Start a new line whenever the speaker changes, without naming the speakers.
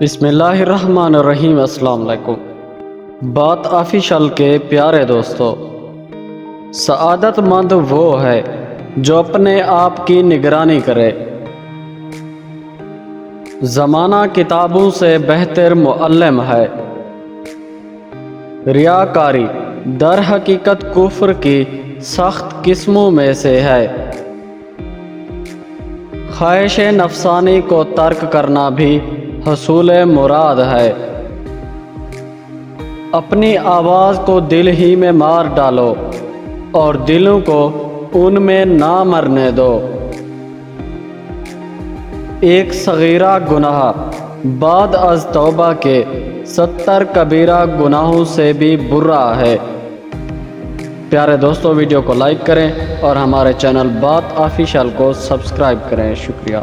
بسم اللہ الرحمن الرحیم۔ السلام علیکم۔ بات آفیشل کے پیارے دوستو، سعادت مند وہ ہے جو اپنے آپ کی نگرانی کرے۔ زمانہ کتابوں سے بہتر معلم ہے۔ ریاکاری در حقیقت کفر کی سخت قسموں میں سے ہے۔ خواہش نفسانی کو ترک کرنا بھی حصول مراد ہے۔ اپنی آواز کو دل ہی میں مار ڈالو اور دلوں کو ان میں نہ مرنے دو۔ ایک صغیرہ گناہ بعد از توبہ کے 70 کبیرہ گناہوں سے بھی برا ہے۔ پیارے دوستو، ویڈیو کو لائک کریں اور ہمارے چینل بات آفیشل کو سبسکرائب کریں۔ شکریہ۔